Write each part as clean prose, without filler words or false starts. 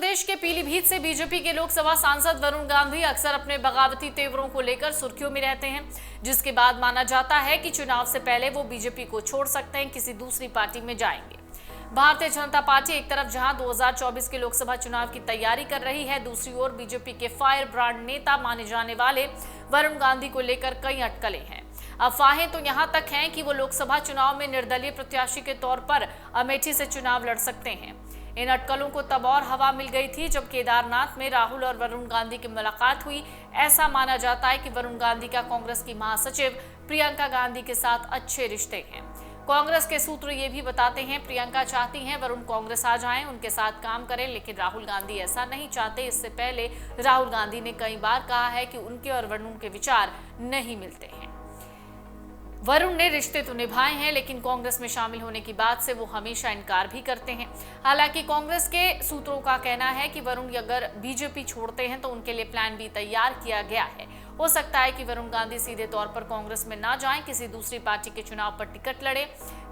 प्रदेश के पीलीभीत से बीजेपी के लोकसभा सांसद वरुण गांधी अक्सर अपने बगावती तेवरों को लेकर सुर्खियों में रहते हैं, जिसके बाद माना जाता है कि चुनाव से पहले वो बीजेपी को छोड़ सकते हैं, किसी दूसरी पार्टी में जाएंगे। भारतीय जनता पार्टी एक तरफ जहां 2024 के लोकसभा चुनाव की तैयारी कर रही है, दूसरी ओर बीजेपी के फायर ब्रांड नेता माने जाने वाले वरुण गांधी को लेकर कई अटकलें हैं। अफवाहें तो यहां तक हैं कि वो लोकसभा चुनाव में निर्दलीय प्रत्याशी के तौर पर अमेठी से चुनाव लड़ सकते हैं। इन अटकलों को तब और हवा मिल गई थी जब केदारनाथ में राहुल और वरुण गांधी की मुलाकात हुई। ऐसा माना जाता है कि वरुण गांधी का कांग्रेस की महासचिव प्रियंका गांधी के साथ अच्छे रिश्ते हैं। कांग्रेस के सूत्र ये भी बताते हैं प्रियंका चाहती हैं वरुण कांग्रेस आ जाएं, उनके साथ काम करें, लेकिन राहुल गांधी ऐसा नहीं चाहते। इससे पहले राहुल गांधी ने कई बार कहा है कि उनके और वरुण के विचार नहीं मिलते हैं। वरुण ने रिश्ते तो निभाए हैं, लेकिन कांग्रेस में शामिल होने की बात से वो हमेशा इनकार भी करते हैं। हालांकि कांग्रेस के सूत्रों का कहना है कि वरुण अगर बीजेपी छोड़ते हैं तो उनके लिए प्लान बी तैयार किया गया है। हो सकता है कि वरुण गांधी सीधे तौर पर कांग्रेस में ना जाएं, किसी दूसरी पार्टी के चुनाव पर टिकट लड़े।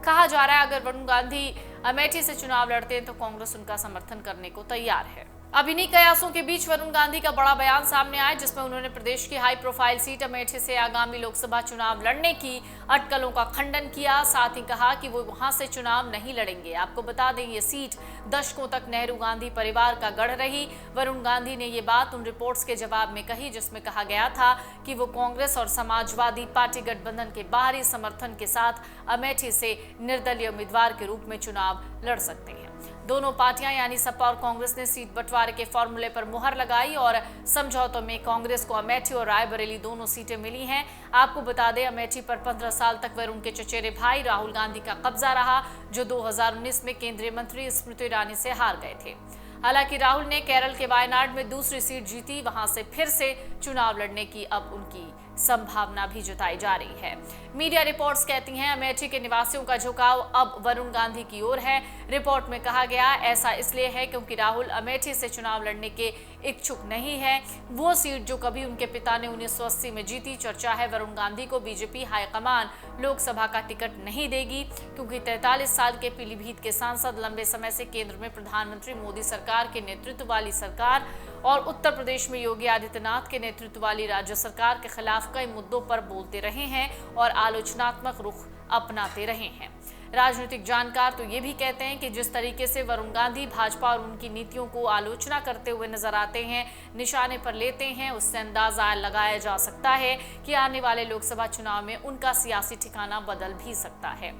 कहा जा रहा है अगर वरुण गांधी अमेठी से चुनाव लड़ते हैं तो कांग्रेस उनका समर्थन करने को तैयार है। अब इन्हीं कयासों के बीच वरुण गांधी का बड़ा बयान सामने आया, जिसमें उन्होंने प्रदेश की हाई प्रोफाइल सीट अमेठी से आगामी लोकसभा चुनाव लड़ने की अटकलों का खंडन किया। साथ ही कहा कि वो वहां से चुनाव नहीं लड़ेंगे। आपको बता दें ये सीट दशकों तक नेहरू गांधी परिवार का गढ़ रही। वरुण गांधी ने ये बात उन रिपोर्ट्स के जवाब में कही जिसमें कहा गया था कि वो कांग्रेस और समाजवादी पार्टी गठबंधन के बाहरी समर्थन के साथ अमेठी से निर्दलीय उम्मीदवार के रूप में चुनाव लड़ सकते हैं। दोनों पार्टियां यानी सपा और कांग्रेस ने सीट बंटवारे के फॉर्मूले पर मुहर लगाई और समझौतों में कांग्रेस को अमेठी और रायबरेली दोनों सीटें मिली हैं। आपको बता दें अमेठी पर 15 साल तक वरुण के चचेरे भाई राहुल गांधी का कब्जा रहा, जो 2019 में केंद्रीय मंत्री स्मृति ईरानी से हार गए थे। हालांकि राहुल ने केरल के वायनाड में दूसरी सीट जीती, वहां से फिर से चुनाव लड़ने की अब उनकी संभावना भी जताई जा रही है। मीडिया रिपोर्ट्स कहती हैं अमेठी के निवासियों का झुकाव अब वरुण गांधी की ओर है। रिपोर्ट में कहा गया ऐसा इसलिए है क्योंकि राहुल अमेठी से चुनाव लड़ने के इच्छुक नहीं है। वो सीट जो कभी उनके पिता ने 1980 में जीती। चर्चा है वरुण गांधी को बीजेपी हाईकमान लोकसभा का टिकट नहीं देगी, क्योंकि 43 साल के पीलीभीत के सांसद लंबे समय से केंद्र में प्रधानमंत्री मोदी सरकार के नेतृत्व वाली सरकार और उत्तर प्रदेश में योगी आदित्यनाथ के नेतृत्व वाली राज्य सरकार के खिलाफ कई मुद्दों पर बोलते रहे हैं और आलोचनात्मक रुख अपनाते रहे हैं। राजनीतिक जानकार तो ये भी कहते हैं कि जिस तरीके से वरुण गांधी भाजपा और उनकी नीतियों को आलोचना करते हुए नजर आते हैं, निशाने पर लेते हैं, उससे अंदाजा लगाया जा सकता है कि आने वाले लोकसभा चुनाव में उनका सियासी ठिकाना बदल भी सकता है।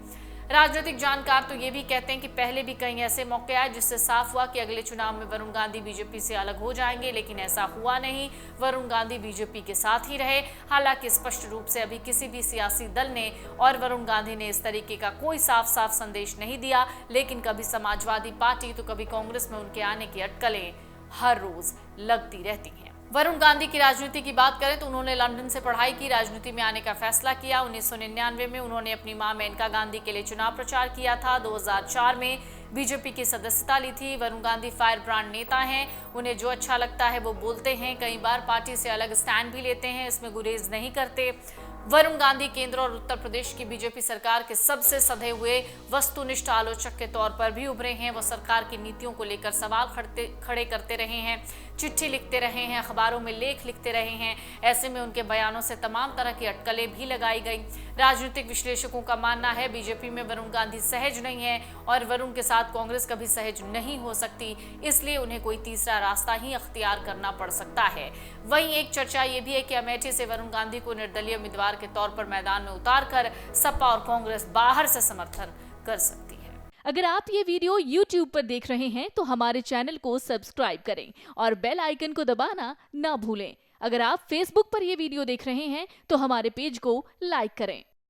राजनीतिक जानकार तो ये भी कहते हैं कि पहले भी कई ऐसे मौके आए जिससे साफ हुआ कि अगले चुनाव में वरुण गांधी बीजेपी से अलग हो जाएंगे, लेकिन ऐसा हुआ नहीं। वरुण गांधी बीजेपी के साथ ही रहे। हालांकि स्पष्ट रूप से अभी किसी भी सियासी दल ने और वरुण गांधी ने इस तरीके का कोई साफ साफ संदेश नहीं दिया, लेकिन कभी समाजवादी पार्टी तो कभी कांग्रेस में उनके आने की अटकलें हर रोज लगती रहती हैं। वरुण गांधी की राजनीति की बात करें तो उन्होंने लंदन से पढ़ाई की, राजनीति में आने का फैसला किया। 1999 में उन्होंने अपनी मां मेनका गांधी के लिए चुनाव प्रचार किया था। 2004 में बीजेपी की सदस्यता ली थी। वरुण गांधी फायर ब्रांड नेता हैं, उन्हें जो अच्छा लगता है वो बोलते हैं। कई बार पार्टी से अलग स्टैंड भी लेते हैं, इसमें गुरेज नहीं करते। वरुण गांधी केंद्र और उत्तर प्रदेश की बीजेपी सरकार के सबसे सधे हुए वस्तुनिष्ठ आलोचक के तौर पर भी उभरे हैं। वो सरकार की नीतियों को लेकर सवाल खड़े करते रहे हैं, चिट्ठी लिखते रहे हैं, अखबारों में लेख लिखते रहे हैं। ऐसे में उनके बयानों से तमाम तरह की अटकलें भी लगाई गई। राजनीतिक विश्लेषकों का मानना है बीजेपी में वरुण गांधी सहज नहीं है और वरुण के साथ कांग्रेस कभी सहज नहीं हो सकती, इसलिए उन्हें कोई तीसरा रास्ता ही अख्तियार करना पड़ सकता है। वहीं एक चर्चा ये भी है कि अमेठी से वरुण गांधी को निर्दलीय उम्मीदवार के तौर पर मैदान में उतारकर सपा और कांग्रेस बाहर से समर्थन कर सकती है। अगर आप ये वीडियो YouTube पर देख रहे हैं तो हमारे चैनल को सब्सक्राइब करें और बेल आइकन को दबाना ना भूलें। अगर आप Facebook पर ये वीडियो देख रहे हैं तो हमारे पेज को लाइक करें।